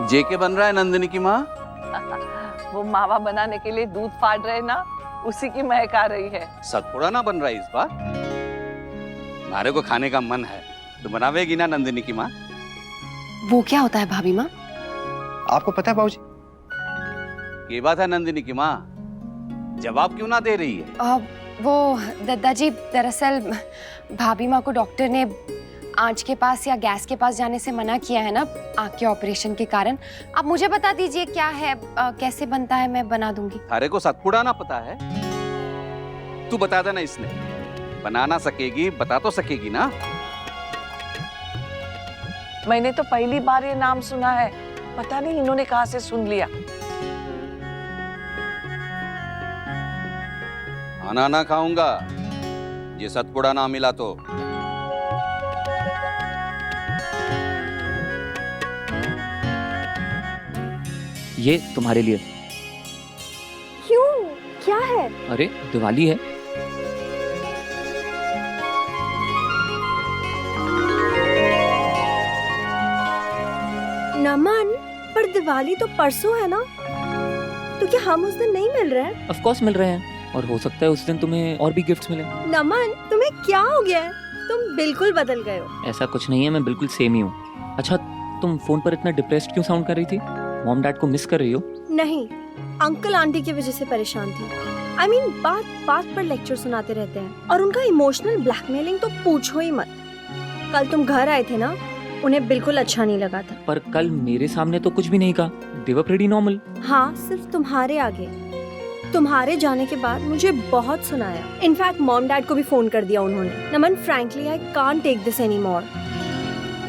जेके बन रहा है नंदिनी की माँ। वो मावा बनाने के लिए दूध फाड़ रहे ना, उसी की महक आ रही है। सतपुड़ा ना बन रहा है इस बार। मारे को खाने का मन है तो बनावेगी ना नंदिनी की माँ। वो क्या होता है भाभी माँ? आपको पता है बाबूजी? ये बात है नंदिनी की माँ, जवाब क्यों ना दे रही है? वो दादाजी, दरअसल भाभी माँ को डॉक्टर ने आंच के पास या गैस के पास जाने से मना किया है ना, आंख के ऑपरेशन के कारण। आप मुझे बता दीजिए क्या है, कैसे बनता है, मैं बना दूंगी। थारे को सतपुड़ा ना पता है? तू बता देना, इसने बना ना सकेगी, बता तो सकेगी ना। मैंने तो पहली बार ये नाम सुना है, पता नहीं इन्होंने कहाँ से सुन लिया। खाना ना खाऊंगा ये सतपुड़ा ना मिला तो। ये तुम्हारे लिए। क्यों, क्या है? अरे दिवाली है। नमन, पर दिवाली तो परसों है ना, तो क्या हम उस दिन नहीं मिल रहे हैं? ऑफ कोर्स मिल रहे हैं, और हो सकता है उस दिन तुम्हें और भी गिफ्ट्स मिले। नमन, तुम्हें क्या हो गया है? तुम बिल्कुल बदल गए हो। ऐसा कुछ नहीं है, मैं बिल्कुल सेम ही हूँ। अच्छा, तुम फोन पर इतना डिप्रेस्ड क्यों साउंड कर रही थी? मॉम डैड को मिस कर रही हो? नहीं, अंकल आंटी की वजह से परेशान थी। I mean, बात बात पर लेक्चर सुनाते रहते हैं, और उनका इमोशनल ब्लैकमेलिंग तो पूछो ही मत। कल तुम घर आए थे ना, उन्हें बिल्कुल अच्छा नहीं लगा था। पर कल मेरे सामने तो कुछ भी नहीं कहा, दे वर प्रीटी नॉर्मल। हाँ, सिर्फ तुम्हारे आगे। तुम्हारे जाने के बाद मुझे बहुत सुनाया। इनफैक्ट मॉम डैड को भी फोन कर दिया उन्होंने। Naman, frankly I can't take this any more.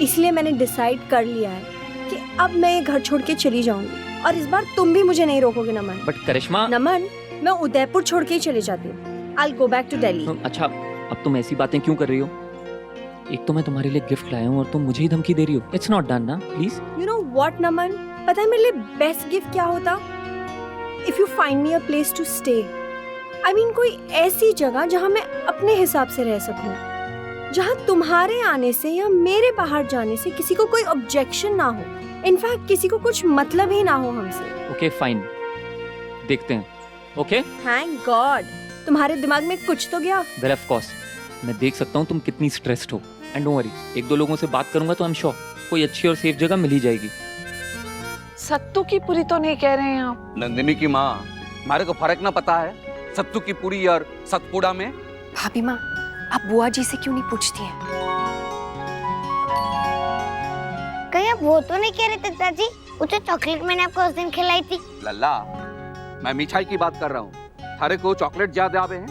इसलिए मैंने डिसाइड कर लिया है कि अब मैं ये घर छोड़ के चली जाऊंगी, और इस बार तुम भी मुझे नहीं रोकोगे नमन। बट करिश्मा। नमन, मैं उदयपुर छोड़ के ही चली जाती हूँ। I'll go back to Delhi। अच्छा, अब तुम ऐसी बातें क्यों कर रही हो? एक तो मैं तुम्हारे लिए गिफ्ट लाया हूँ और तुम मुझे ही धमकी दे रही हो। इट्स नॉट डन ना, प्लीज। You know what, नमन? पता है मेरे लिए बेस्ट गिफ्ट क्या होता? If you find me a place to stay। I mean, कोई ऐसी जगह जहाँ मैं अपने हिसाब से रह सकूँ, जहाँ तुम्हारे आने से या मेरे बाहर जाने से किसी को कोई ऑब्जेक्शन ना हो। इनफैक्ट किसी को कुछ मतलब ही ना हो हमसे। ओके फाइन, देखते हैं। ओके, थैंक गॉड, तुम्हारे दिमाग में कुछ तो गया। वेल ऑफ कोर्स, मैं देख सकता हूँ तुम कितनी स्ट्रेस्ड हो। एंड डोंट वरी, एक दो लोगों से बात करूंगा तो आई एम श्योर कोई अच्छी और सेफ जगह मिल ही जाएगी। सत्तू की पूरी तो नहीं कह रहे हैं आप? नंदिनी की माँ, हमारे को फर्क ना पता है सत्तू की पूरी और सतपुड़ा में? भाभी माँ, आप बुआ जी से क्यों नहीं पूछती हैं? कहीं आप वो तो नहीं कह रहे थे दादी, वो जो चॉकलेट मैंने आपको उस दिन खिलाई थी? लल्ला, मैं मिठाई की बात कर रहा हूँ। थारे को चॉकलेट ज्यादा आवे हैं?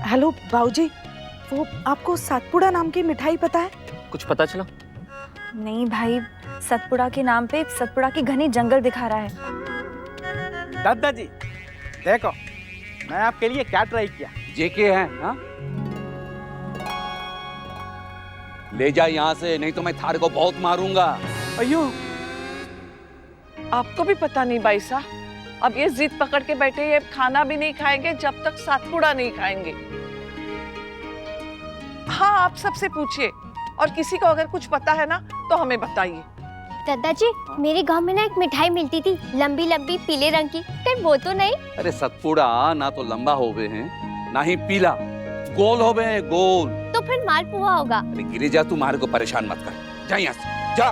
हेलो बाबूजी, वो आपको सतपुड़ा नाम की मिठाई पता है? कुछ पता चला? नहीं भाई, सतपुड़ा के नाम पे सतपुड़ा की घनी जंगल दिखा रहा है। दादाजी देखो, मैं आपके लिए क्या ट्राई किया। जेके हैं हाँ? ले जा यहाँ से, नहीं तो मैं थारे को बहुत मारूंगा। अयो, आपको भी पता नहीं भाई साहब, अब ये जिद पकड़ के बैठे, ये खाना भी नहीं खाएंगे जब तक सतपुड़ा नहीं खाएंगे। हाँ, आप सबसे पूछिए, और किसी को अगर कुछ पता है ना तो हमें बताइए। दादाजी, मेरे गांव में ना एक मिठाई मिलती थी, लंबी लंबी पीले रंग की, कहीं वो तो नहीं? अरे सतपुड़ा ना तो लंबा होवे हैं, ना ही पीला, गोल होवे हैं, गोल। तो फिर मालपुआ होगा। अरे गिरिजा, तू मारे को परेशान मत कर, जा यहाँ से, जा।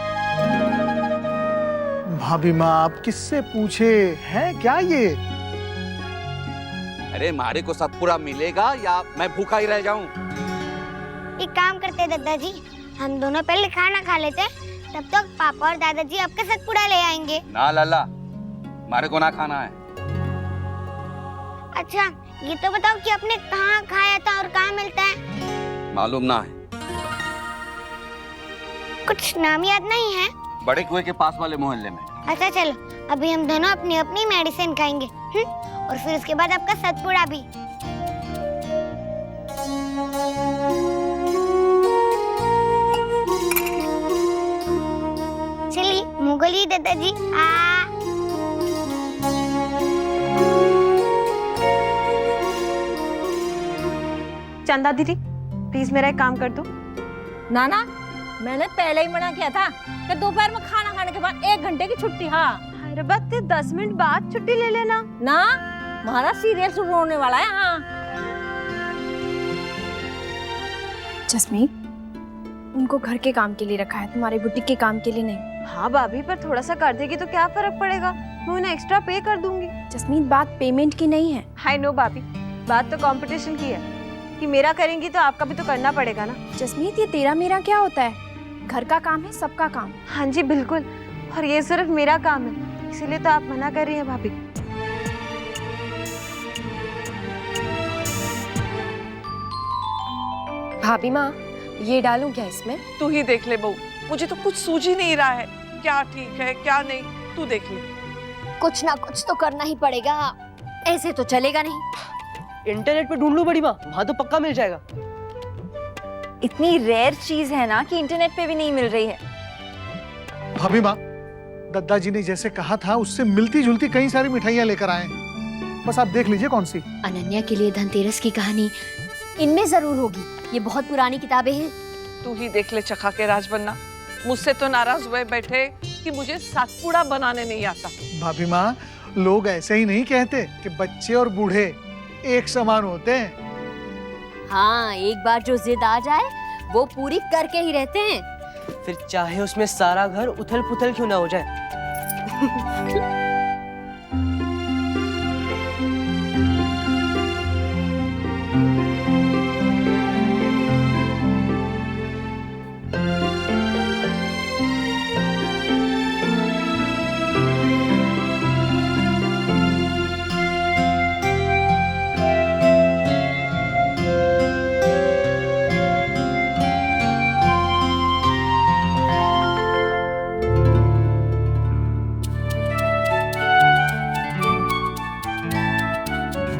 भाभी माँ, आप किससे पूछे हैं क्या ये? अरे मारे को सतपुड़ा मिलेगा या मैं भूखा ही रह जाऊं? एक काम करते दादाजी, हम दोनों पहले खाना खा लेते, तब तक पापा और दादाजी आपका सतपुड़ा ले आएंगे। ना लल्ला, मारे को ना खाना है। अच्छा, ये तो बताओ कि आपने कहाँ खाया था और कहाँ मिलता है? मालूम ना है। कुछ नाम याद नहीं है? बड़े कुएं के पास वाले मोहल्ले में। अच्छा चलो, अभी हम दोनों अपनी अपनी मेडिसिन खाएंगे, और फिर उसके बाद आपका सतपुड़ा भी। चलिए मुगली दादाजी, चंदा दीदी, प्लीज मेरा एक काम कर दो। नाना, मैंने पहले ही मना किया था कि दोपहर में खाना खाने के बाद 1 घंटे की छुट्टी। हाँ अरे बात 10 मिनट बाद छुट्टी ले लेना ना, हमारा सीरियल शुरू होने वाला है। हाँ जसमीत, उनको घर के काम के लिए रखा है, तुम्हारे बुटीक के काम के लिए नहीं। हाँ भाभी, पर थोड़ा सा कर देगी तो क्या फर्क पड़ेगा, मैं उन्हें एक्स्ट्रा पे कर दूंगी। जसमीत, बात पेमेंट की नहीं है। आई नो भाभी, बात तो कंपटीशन की है कि मेरा करेंगी तो आपका भी तो करना पड़ेगा ना। जसमीत, ये तेरा मेरा क्या होता है? घर का काम है सबका काम। हाँ जी बिल्कुल, और ये सिर्फ मेरा काम है, इसीलिए तो आप मना कर रही हैं भाभी। भाभी माँ, ये डालूं क्या इसमें? तू ही देख ले बहू, मुझे तो कुछ सूझ ही नहीं रहा है, क्या ठीक है क्या नहीं, तू देख ले। कुछ ना कुछ तो करना ही पड़ेगा, ऐसे तो चलेगा नहीं। इंटरनेट पे ढूंढ लूं बड़ी माँ, वहाँ तो पक्का मिल जाएगा। इतनी रेयर चीज है ना कि इंटरनेट पे भी नहीं मिल रही है। भाभी माँ, दद्दा जी ने जैसे कहा था उससे मिलती जुलती कई सारी मिठाइयाँ लेकर आए हैं, बस आप देख लीजिए कौन सी। अनन्या के लिए धनतेरस की कहानी इनमें जरूर होगी, ये बहुत पुरानी किताबें हैं। तू ही देख ले चखा के राजबन्ना, मुझसे तो नाराज हुए बैठे कि मुझे सातपुड़ा बनाने नहीं आता। भाभी माँ, लोग ऐसे ही नहीं कहते कि बच्चे और बूढ़े एक समान होते हैं। हाँ, एक बार जो जिद आ जाए वो पूरी करके ही रहते हैं। फिर चाहे उसमें सारा घर उथल पुथल क्यों ना हो जाए।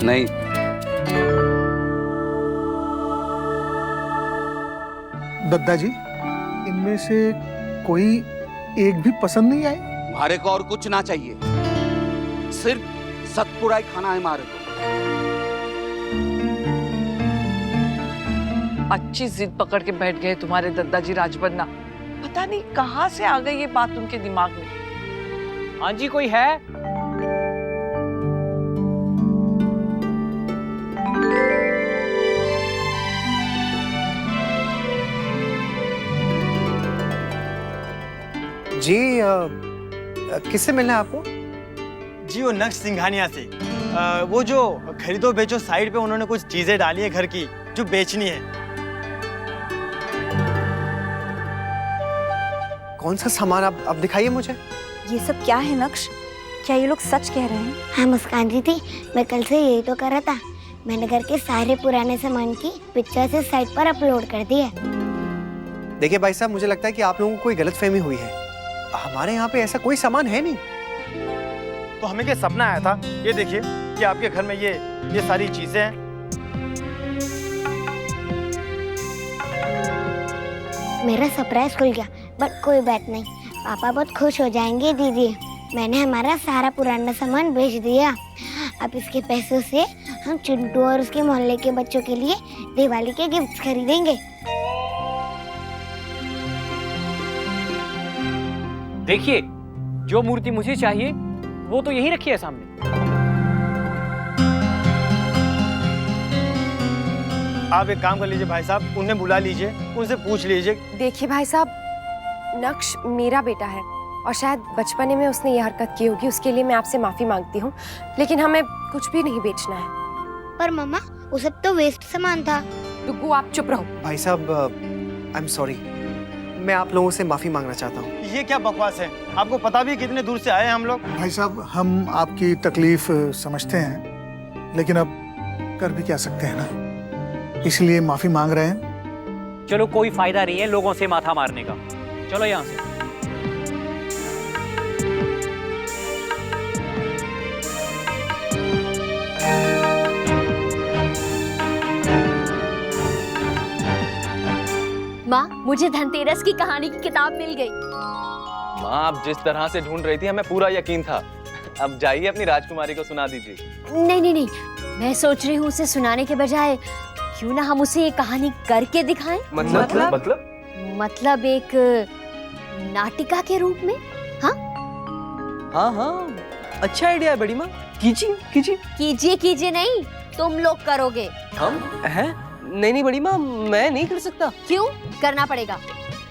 नहीं, दद्दा जी, इनमें से कोई एक भी पसंद नहीं आई? मारे को और कुछ ना चाहिए, सिर्फ सतपुड़ा ही खाना है मारे को। अच्छी जिद पकड़ के बैठ गए तुम्हारे दादाजी राजबन्ना, पता नहीं कहाँ से आ गई ये बात उनके दिमाग में। हाँ जी, कोई है? जी, किससे मिलना है आपको? जी, वो नक्श सिंघानिया से। वो जो खरीदो बेचो साइड पे उन्होंने कुछ चीजें डाली है घर की जो बेचनी है। कौन सा सामान आप दिखाइए मुझे। ये सब क्या है नक्श, क्या ये लोग सच कह रहे हैं? हाँ मुस्कान जी थी, मैं कल से यही तो कर रहा था, मैंने घर के सारे पुराने सामान की पिक्चर से साइट पर अपलोड कर दी है। देखिए भाई साहब, मुझे लगता है कि आप लोगों को कोई गलतफहमी हुई है, हमारे यहाँ पे ऐसा कोई सामान है नहीं। तो हमें क्या सपना आया था? ये देखिए कि आपके घर में ये सारी चीजें हैं। मेरा सरप्राइज खुल गया, बट कोई बात नहीं, पापा बहुत खुश हो जाएंगे दीदी। मैंने हमारा सारा पुराना सामान बेच दिया, अब इसके पैसों से हम चिंटू और उसके मोहल्ले के बच्चों के लिए दिवाली के गिफ्ट खरीदेंगे। देखिए, जो मूर्ति मुझे चाहिए वो तो यही रखी है सामने। आप एक काम कर लीजिए भाई साहब, उन्हें बुला लीजिए, उनसे पूछ लीजिए। देखिए भाई साहब, नक्श मेरा बेटा है और शायद बचपने में उसने ये हरकत की होगी, उसके लिए मैं आपसे माफी मांगती हूँ, लेकिन हमें कुछ भी नहीं बेचना है। पर मम्मा, वो सब तो वेस्ट सामान था। डुग्गू, आप चुप रहो। भाई साहब, आई एम सॉरी, मैं आप लोगों से माफी मांगना चाहता हूँ। ये क्या बकवास है? आपको पता भी कितने दूर से आए हैं हम लोग। भाई साहब, हम आपकी तकलीफ समझते हैं, लेकिन अब कर भी क्या सकते हैं ना, इसलिए माफी मांग रहे हैं। चलो, कोई फायदा नहीं है लोगों से माथा मारने का, चलो यहाँ से। माँ, मुझे धनतेरस की कहानी की किताब मिल गई। माँ, आप जिस तरह से ढूंढ रही थी हमें पूरा यकीन था। अब जाइए अपनी राजकुमारी को सुना दीजिए। नहीं नहीं नहीं, मैं सोच रही हूँ उसे सुनाने के बजाय क्यों ना हम उसे ये कहानी करके दिखाएं। मतलब? मतलब एक नाटिका के रूप में? हाँ हाँ, अच्छा आइडिया है बड़ी माँ। कीजिए कीजिए। कीजिए कीजिए नहीं, तुम लोग करोगे। हम हैं? नहीं बड़ी माँ, मैं नहीं कर सकता। क्यों करना पड़ेगा?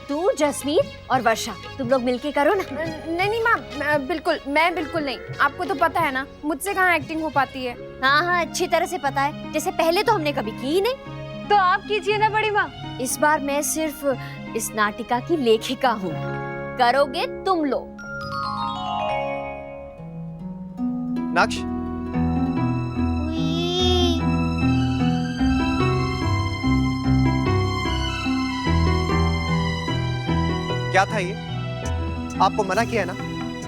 तू, जसमीन और वर्षा, तुम लोग मिलके करो ना। नहीं माँ, मैं बिल्कुल नहीं। आपको तो पता है ना, मुझसे कहाँ एक्टिंग हो पाती है। हाँ, अच्छी तरह से पता है। जैसे पहले तो हमने कभी की ही नहीं। तो आप कीजिए ना बड़ी माँ। इस बार मैं सिर्फ इस नाटिका की लेखिका हूँ, करोगे तुम लोग। नक्श, क्या था ये? आपको मना किया है ना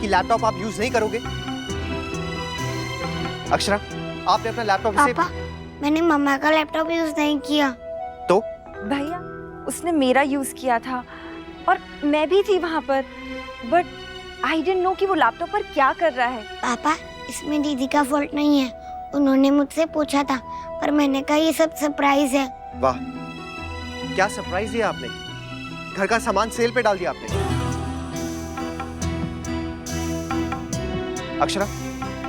कि लैपटॉप आप यूज नहीं करोगे। अक्षरा, आपने अपना लैपटॉप पापा, मैंने मम्मा का लैपटॉप यूज नहीं किया। तो भैया, उसने मेरा यूज किया था और मैं भी थी वहाँ पर, बट आई डिडंट नो कि वो लैपटॉप पर क्या कर रहा है। पापा, इसमें दीदी का फॉल्ट नहीं है। उन्होंने मुझसे पूछा था, पर मैंने कहा ये सब सरप्राइज है। वाह, क्या सरप्राइज दिया आपने। घर का सामान सेल पे डाल दिया आपने। अक्षरा,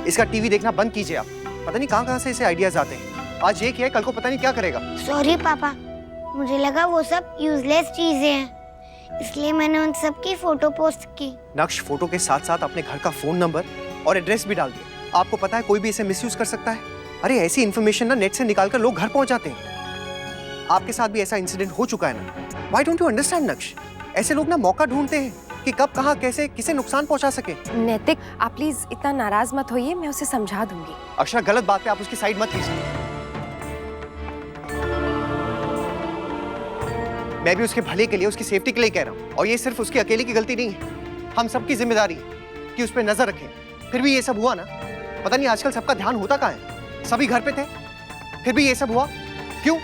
इसका टीवी देखना बंद कीजिए आप। पता नहीं कहाँ से इसे आइडियाज आते हैं। आज ये किया है, कल को पता नहीं क्या करेगा। सॉरी पापा, मुझे लगा वो सब यूजलेस चीजें हैं, इसलिए मैंने उन सब की फोटो पोस्ट की। नक्श, फोटो के साथ साथ अपने घर का फोन नंबर और एड्रेस भी डाल दिया। आपको पता है कोई भी इसे मिसयूज कर सकता है। अरे ऐसी इन्फॉर्मेशन ना नेट से निकालकर लोग घर पहुंच जाते हैं। आपके साथ भी ऐसा इंसिडेंट हो चुका है ना। Why don't you understand नक्श? ऐसे लोग ना मौका ढूंढते हैं कि कब कहाँ कैसे किसे नुकसान पहुंचा सके। नैतिक, आप प्लीज इतना नाराज मत होइए, मैं उसे समझा दूंगी। अक्षरा, गलत बात पे आप उसकी साइड मत लीजिए। मैं भी उसके भले के लिए, उसकी सेफ्टी के लिए कह रहा हूँ, और ये सिर्फ उसकी अकेले की गलती नहीं है। हम सबकी जिम्मेदारी है कि उस पर नजर रखें। फिर भी ये सब हुआ ना, पता नहीं आजकल सबका ध्यान होता कहाँ है। सभी घर पे थे, फिर भी ये सब हुआ क्यों?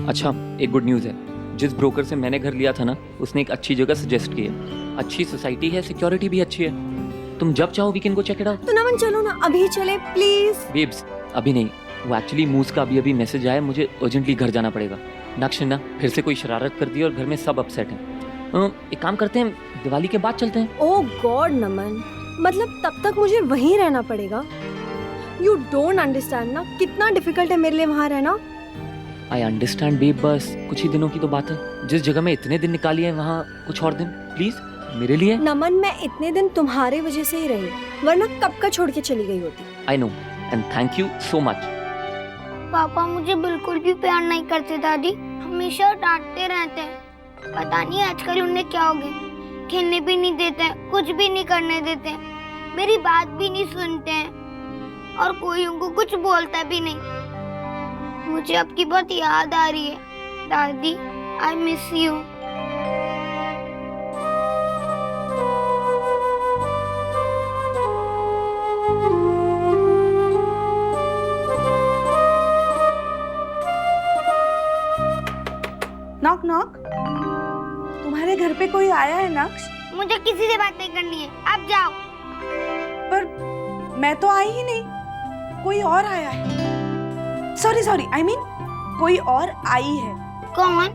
अच्छा, एक गुड न्यूज़ है। जिस ब्रोकर से मैंने घर लिया था ना, उसने एक अच्छी जगह सजेस्ट की है। अच्छी सोसाइटी है, सिक्योरिटी भी अच्छी है। तुम जब चाहो वीकेंड को चेक इट आउट। तो नमन, चलो ना, अभी चले प्लीज। बेब्स, अभी नहीं। वो एक्चुअली मूस का अभी मैसेज आया, मुझे अर्जेंटली घर जाना पड़ेगा। नक्श ना फिर से कोई शरारत कर दी और घर में सब अपसेट हैं। एक काम करते हैं, दिवाली के बाद चलते हैं। ओह गॉड नमन, मतलब तब तक मुझे वहीं रहना पड़ेगा? यू डोंट अंडरस्टैंड ना, कितना डिफिकल्ट है मेरे लिए वहाँ रहना। आई अंडरस्टैंड बेब, बस कुछ ही दिनों की तो बात है। जिस जगह में इतने दिन निकाली है, वहाँ कुछ और दिन प्लीज मेरे लिए। नमन, मैं इतने दिन तुम्हारे वजह से ही रही, वरना कब का छोड़ के चली गई होती। I know, and thank you so much. पापा मुझे बिल्कुल भी प्यार नहीं करते दादी, हमेशा डांटते रहते हैं। पता नहीं आजकल उन्हें क्या हो गया, खेलने भी नहीं देते, कुछ भी नहीं करने देते, मेरी बात भी नहीं सुनते हैं और कोई उनको कुछ बोलता भी नहीं। मुझे आपकी बहुत याद आ रही है दादी, I miss you. Knock knock, तुम्हारे घर पे कोई आया है नक्श? मुझे किसी से बात नहीं करनी है, आप जाओ। पर मैं तो आई ही नहीं, कोई और आया है। सॉरी सॉरी, आई मीन कोई और आई है। कौन?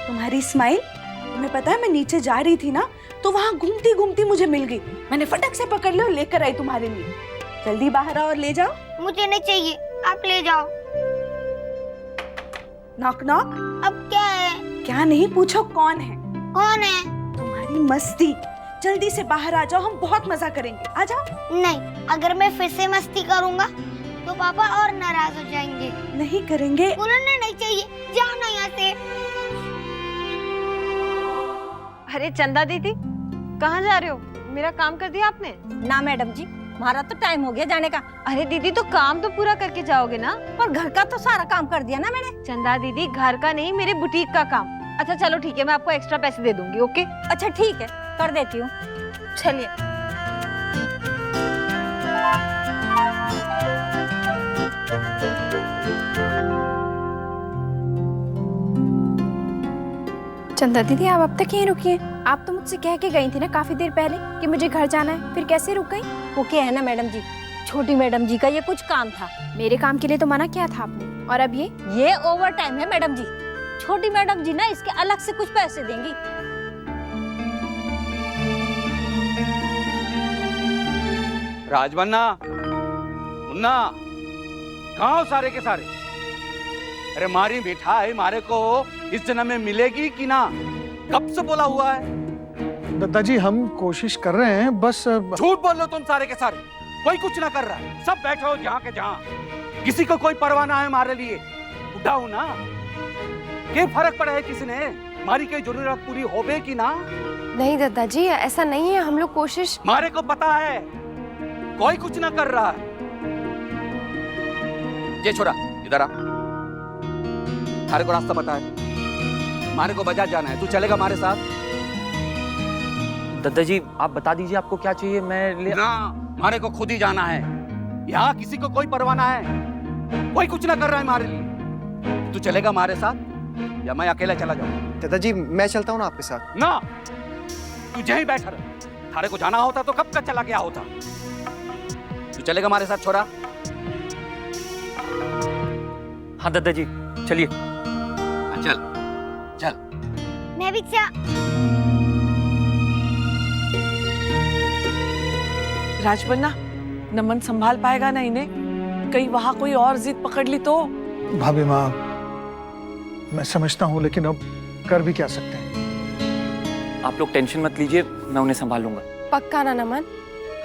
तुम्हारी स्माइल। तुम्हें पता है, मैं नीचे जा रही थी ना, तो वहाँ घूमती घूमती मुझे मिल गई। मैंने फटक से पकड़ लिया और लेकर आई तुम्हारे लिए। जल्दी बाहर आओ और ले जाओ। मुझे नहीं चाहिए, आप ले जाओ। Knock knock. अब क्या है? क्या नहीं, पूछो कौन है। कौन है? तुम्हारी मस्ती। जल्दी से बाहर आ जाओ, हम बहुत मजा करेंगे। आ जाओ। नहीं, अगर मैं फिर से मस्ती करूंगा तो पापा और नाराज हो जाएंगे। नहीं करेंगे। उन्होंने नहीं चाहिए, जाओ ना यहाँ से। अरे चंदा दीदी, कहाँ जा रहे हो? मेरा काम कर दिया आपने? ना मैडम जी, हमारा तो टाइम हो गया जाने का। अरे दीदी, तो काम तो पूरा करके जाओगे ना? और घर का तो सारा काम कर दिया ना मैंने। चंदा दीदी, घर का नहीं, मेरे बुटीक का काम। अच्छा चलो ठीक है, मैं आपको एक्स्ट्रा पैसे दे दूंगी। ओके? अच्छा ठीक है, कर देती हूँ। चलिए। चंदा दीदी, आप अब तक यहीं रुकी हैं? आप तो मुझसे कह के गई थी ना काफी देर पहले कि मुझे घर जाना है, फिर कैसे रुक गई? ओके है ना मैडम जी, छोटी मैडम जी का ये कुछ काम था। मेरे काम के लिए तो मना किया था आपने, और अब ये ओवर टाइम है मैडम जी। छोटी मैडम जी ना इसके अलग से कुछ पैसे देंगी। राजबन्ना, मुन्ना, कहाँ हो सारे के सारे? अरे मारी मिठाई मारे को इस जन्म में मिलेगी कि ना? कब से बोला हुआ है? दादाजी हम कोशिश कर रहे हैं, बस झूठ बोल लो तुम सारे के सारे। कोई कुछ ना कर रहा है, सब बैठे हो जहाँ के जहाँ। किसी को कोई परवाह ना है हमारे लिए। बुढ़ा हूं ना, क्या फर्क पड़ा है किसी ने? हमारी कोई जरूरत पूरी होवे कि ना? नहीं दादाजी, ऐसा नहीं है, हम लोग कोशिश। मारे को पता है कोई कुछ ना कर रहा है। ये छोरा इधर आ, थारे को रास्ता पता है? मारे को बाजार जाना है, तू चलेगा हमारे साथ? दादाजी आप बता दीजिए आपको क्या चाहिए, मैं ले। ना, मारे को खुद ही जाना है। यहाँ किसी को कोई परवाह ना है, कोई कुछ ना कर रहा है हमारे लिए। तू चलेगा हमारे साथ या मैं अकेला चला जाऊँ? दादाजी मैं चलता हूँ ना आपके साथ। ना, तू यहीं बैठा रह। थारे को जाना होता तो कब का चला गया होता। तू चलेगा हमारे साथ छोरा? हाँ दादाजी चलिए। चल चल। मैं भी राजबन्ना, नमन संभाल पाएगा ना इन्हें? कहीं वहां कोई और जिद पकड़ ली तो? भाभी माँ, मैं समझता हूँ, लेकिन अब कर भी क्या सकते हैं? आप लोग टेंशन मत लीजिए, मैं उन्हें संभाल लूंगा। पक्का ना नमन?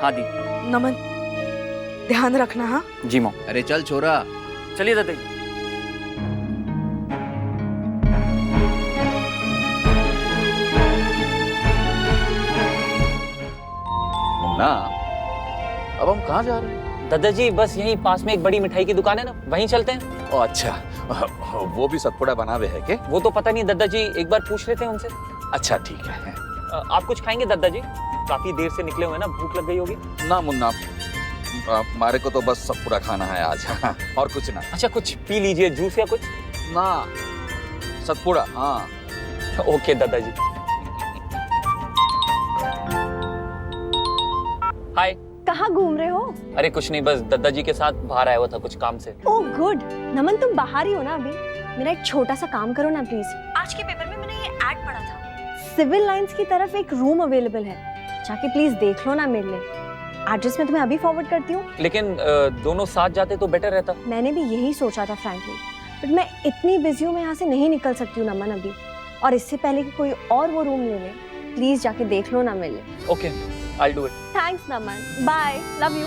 हाँ दी। नमन ध्यान रखना। हाँ जी मॉम। अरे चल छोरा। चलिए दादाजी। ना, अब हम कहाँ जा रहे हैं? दादाजी बस यहीं पास में एक बड़ी मिठाई की दुकान है ना, वहीं चलते हैं। ओ अच्छा, वो भी सतपुड़ा बनावे है के? वो तो पता नहीं दादाजी, एक बार पूछ लेते हैं उनसे। अच्छा ठीक है। आप कुछ खाएंगे दादाजी? काफी देर से निकले हुए ना, भूख लग गई होगी। ना मुन्ना, हमारे को तो बस सतपुड़ा खाना है आज। और कुछ ना। अच्छा कुछ पी लीजिए, जूस या कुछ। ना, सतपुड़ा। हाँ ओके दादाजी। हाय। कहाँ घूम रहे हो? अरे कुछ नहीं, बस दादाजी के साथ बाहर आया हुआ था कुछ काम से। Oh good. नमन तुम बाहर ही हो ना अभी? मेरा एक छोटा सा काम करो ना प्लीज। आज के पेपर में मैंने ये ऐड पढ़ा था, सिविल लाइंस की तरफ एक रूम अवेलेबल है, जाके प्लीज देख लो ना मेरे लिए। एड्रेस मैं तुम्हें अभी फॉरवर्ड करती हूँ। लेकिन दोनों साथ जाते तो बेटर रहता। मैंने भी यही सोचा था फ्रैंकली, बट मैं इतनी बिजी हूँ, मैं यहाँ से नहीं निकल सकती हूँ नमन अभी। और इससे पहले कि कोई और वो रूम ले ले, प्लीज जाके देख लो ना मेरे लिए। Okay, I'll do it. Thanks Naman, bye, love you.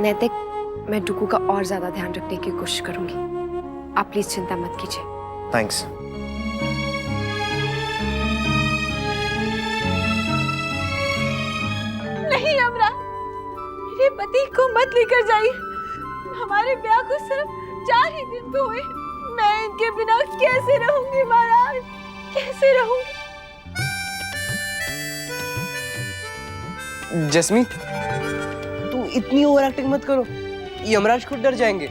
Naitik, मैं डुकू का और ज्यादा ध्यान रखने की कोशिश करूंगी। आप प्लीज चिंता मत कीजिए। थैंक्स। नहीं अमरा, मेरे पति को मत लेकर जाइए। हमारे ब्याह को सिर्फ 4 ही दिन तो हुए। मैं इनके बिना कैसे रहूंगी महाराज, कैसे रहूंगी? जस्मीन, तुम इतनी ओवर एक्टिंग मत करो, यमराज खुद डर जाएंगे।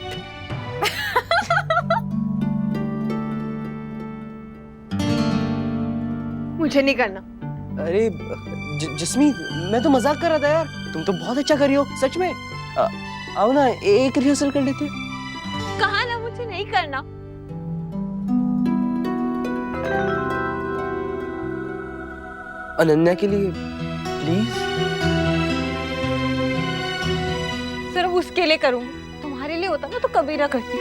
मुझे नहीं करना। अरे जस्मीन, मैं तो मजाक कर रहा था यार, तुम तो बहुत अच्छा कर रही हो सच में। आओ ना एक रिहर्सल कर लेते हैं। कहा ना मुझे नहीं करना। अनन्या के लिए प्लीज। सिर्फ उसके लिए करूंगी, तुम्हारे लिए होता ना तो कभी ना करती।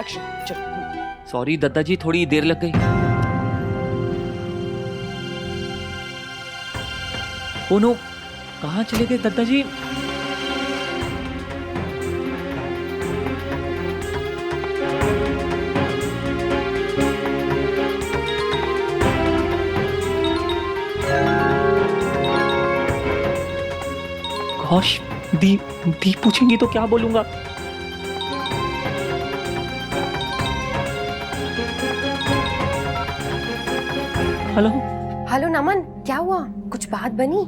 एक्शन चल। सॉरी दादाजी, थोड़ी देर लग गई। ओ नो, कहाँ चले गए दादाजी? गोश, दी पूछेंगी तो क्या बोलूंगा? हेलो हेलो नमन, क्या हुआ? कुछ बात बनी?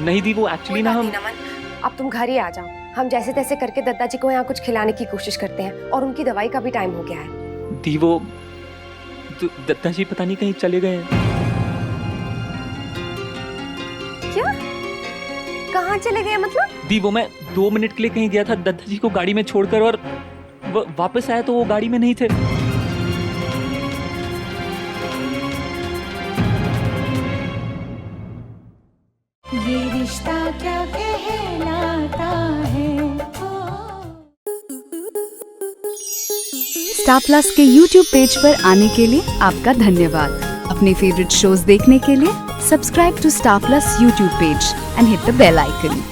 नहीं दी, वो एक्चुअली ना हम नमन, अब तुम घर ही आ जाओ। हम जैसे तैसे करके दत्ता जी को यहाँ कुछ खिलाने की कोशिश करते हैं, और उनकी दवाई का भी टाइम हो गया है। दी, वो दत्ता जी पता नहीं कहीं चले गए हैं। क्या? कहाँ चले गए मतलब? दी, वो मैं 2 मिनट के लिए कहीं गया था दत्ता जी को गाड़ी में छोड़कर, और वापस आया तो वो गाड़ी में नहीं थे। ये रिश्ता क्या कहलाता है। स्टार प्लस के YouTube पेज पर आने के लिए आपका धन्यवाद। अपने फेवरेट शोज देखने के लिए subscribe to Star Plus YouTube page and hit the bell icon.